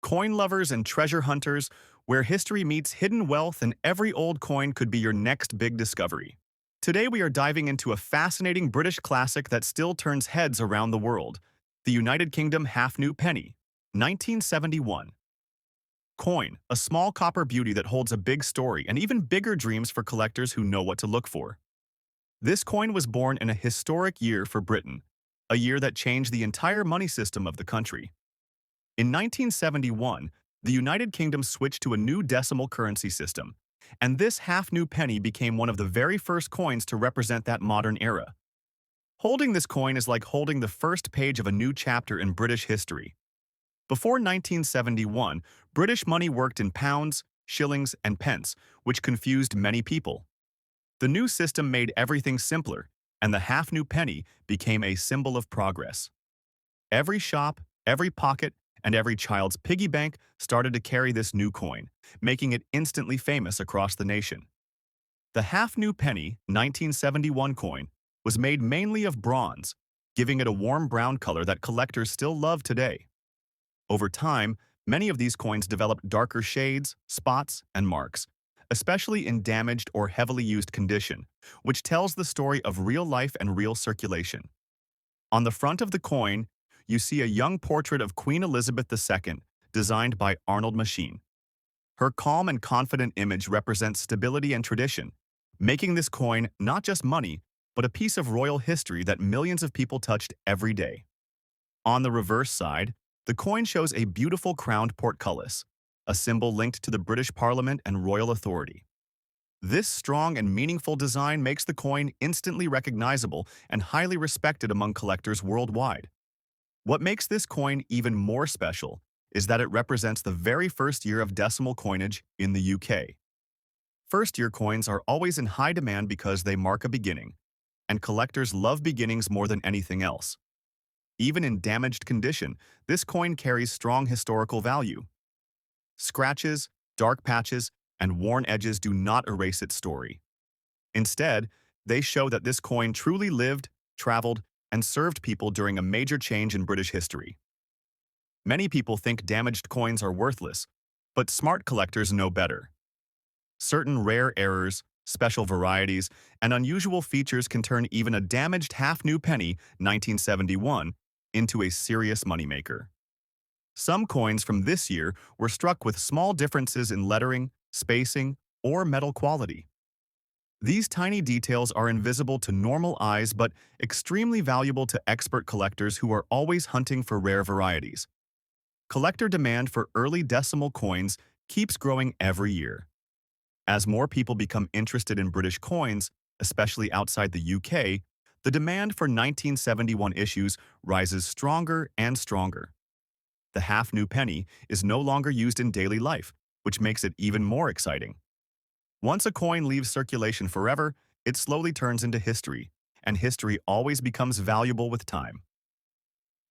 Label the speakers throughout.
Speaker 1: Coin lovers and treasure hunters, where history meets hidden wealth and every old coin could be your next big discovery. Today we are diving into a fascinating British classic that still turns heads around the world, the United Kingdom half-new penny, 1971. Coin, a small copper beauty that holds a big story and even bigger dreams for collectors who know what to look for. This coin was born in a historic year for Britain, a year that changed the entire money system of the country. In 1971, the United Kingdom switched to a new decimal currency system, and this half-new penny became one of the very first coins to represent that modern era. Holding this coin is like holding the first page of a new chapter in British history. Before 1971, British money worked in pounds, shillings, and pence, which confused many people. The new system made everything simpler, and the half-new penny became a symbol of progress. Every shop, every pocket, and every child's piggy bank started to carry this new coin, making it instantly famous across the nation. The half-new penny 1971 coin was made mainly of bronze, giving it a warm brown color that collectors still love today. Over time, many of these coins developed darker shades, spots, and marks, especially in damaged or heavily used condition, which tells the story of real life and real circulation. On the front of the coin, you see a young portrait of Queen Elizabeth II, designed by Arnold Machin. Her calm and confident image represents stability and tradition, making this coin not just money, but a piece of royal history that millions of people touched every day. On the reverse side, the coin shows a beautiful crowned portcullis, a symbol linked to the British Parliament and royal authority. This strong and meaningful design makes the coin instantly recognizable and highly respected among collectors worldwide. What makes this coin even more special is that it represents the very first year of decimal coinage in the UK. First-year coins are always in high demand because they mark a beginning, and collectors love beginnings more than anything else. Even in damaged condition, this coin carries strong historical value. Scratches, dark patches, and worn edges do not erase its story. Instead, they show that this coin truly lived, traveled, and served people during a major change in British history. Many people think damaged coins are worthless, but smart collectors know better. Certain rare errors, special varieties, and unusual features can turn even a damaged half-new penny 1971 into a serious moneymaker. Some coins from this year were struck with small differences in lettering, spacing, or metal quality. These tiny details are invisible to normal eyes but extremely valuable to expert collectors who are always hunting for rare varieties. Collector demand for early decimal coins keeps growing every year. As more people become interested in British coins, especially outside the UK, the demand for 1971 issues rises stronger and stronger. The half-new penny is no longer used in daily life, which makes it even more exciting. Once a coin leaves circulation forever, it slowly turns into history, and history always becomes valuable with time.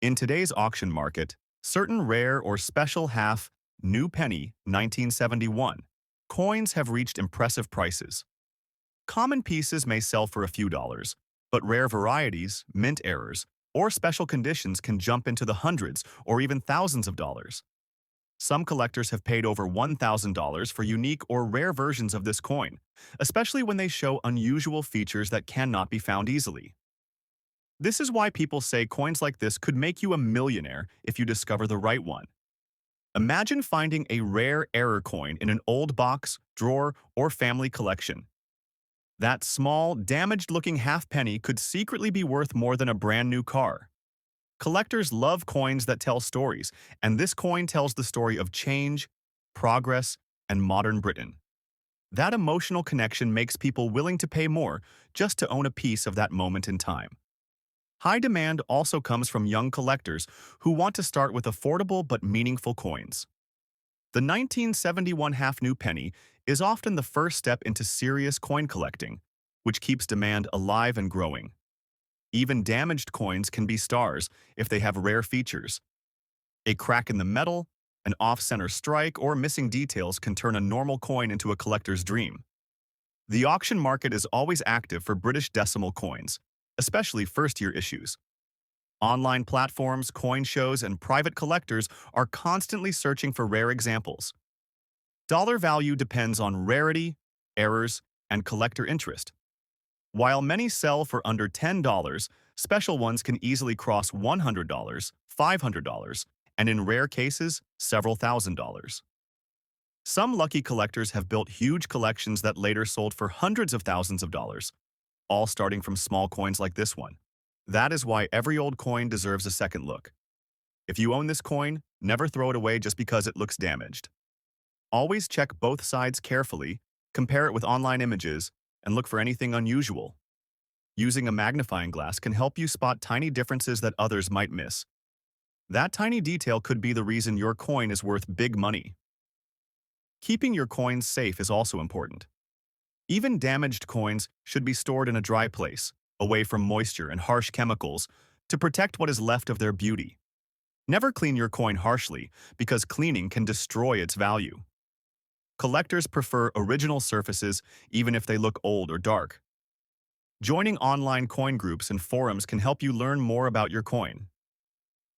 Speaker 1: In today's auction market, certain rare or special half-new penny 1971 coins have reached impressive prices. Common pieces may sell for a few dollars, but rare varieties, mint errors, or special conditions can jump into the hundreds or even thousands of dollars. Some collectors have paid over $1,000 for unique or rare versions of this coin, especially when they show unusual features that cannot be found easily. This is why people say coins like this could make you a millionaire if you discover the right one. Imagine finding a rare error coin in an old box, drawer, or family collection. That small, damaged-looking half-penny could secretly be worth more than a brand-new car. Collectors love coins that tell stories, and this coin tells the story of change, progress, and modern Britain. That emotional connection makes people willing to pay more just to own a piece of that moment in time. High demand also comes from young collectors who want to start with affordable but meaningful coins. The 1971 half-new penny is often the first step into serious coin collecting, which keeps demand alive and growing. Even damaged coins can be stars if they have rare features. A crack in the metal, an off-center strike, or missing details can turn a normal coin into a collector's dream. The auction market is always active for British decimal coins, especially first-year issues. Online platforms, coin shows, and private collectors are constantly searching for rare examples. Dollar value depends on rarity, errors, and collector interest. While many sell for under $10, special ones can easily cross $100, $500, and in rare cases, several thousand dollars. Some lucky collectors have built huge collections that later sold for hundreds of thousands of dollars, all starting from small coins like this one. That is why every old coin deserves a second look. If you own this coin, never throw it away just because it looks damaged. Always check both sides carefully, compare it with online images, and look for anything unusual. Using a magnifying glass can help you spot tiny differences that others might miss. That tiny detail could be the reason your coin is worth big money. Keeping your coins safe is also important. Even damaged coins should be stored in a dry place, away from moisture and harsh chemicals, to protect what is left of their beauty. Never clean your coin harshly, because cleaning can destroy its value. Collectors prefer original surfaces even if they look old or dark. Joining online coin groups and forums can help you learn more about your coin.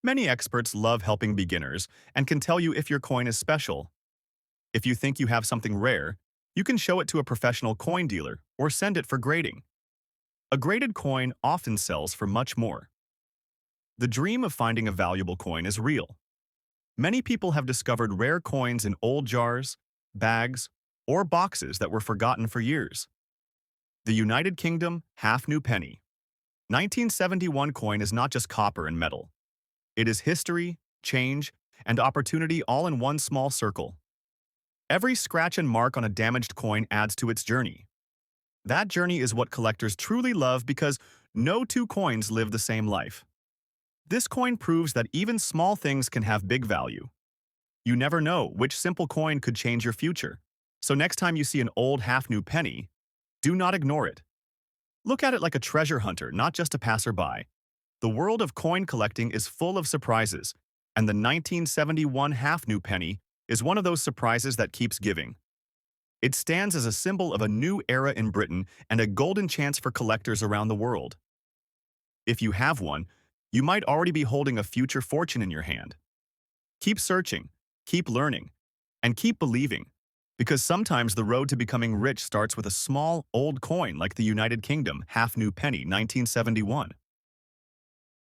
Speaker 1: Many experts love helping beginners and can tell you if your coin is special. If you think you have something rare, you can show it to a professional coin dealer or send it for grading. A graded coin often sells for much more. The dream of finding a valuable coin is real. Many people have discovered rare coins in old jars, bags, or boxes that were forgotten for years. The United Kingdom half-new penny. 1971 coin is not just copper and metal. It is history, change, and opportunity all in one small circle. Every scratch and mark on a damaged coin adds to its journey. That journey is what collectors truly love because no two coins live the same life. This coin proves that even small things can have big value. You never know which simple coin could change your future. So next time you see an old half-new penny, do not ignore it. Look at it like a treasure hunter, not just a passerby. The world of coin collecting is full of surprises, and the 1971 half-new penny is one of those surprises that keeps giving. It stands as a symbol of a new era in Britain and a golden chance for collectors around the world. If you have one, you might already be holding a future fortune in your hand. Keep searching, keep learning, and keep believing, because sometimes the road to becoming rich starts with a small, old coin like the United Kingdom half-new penny 1971.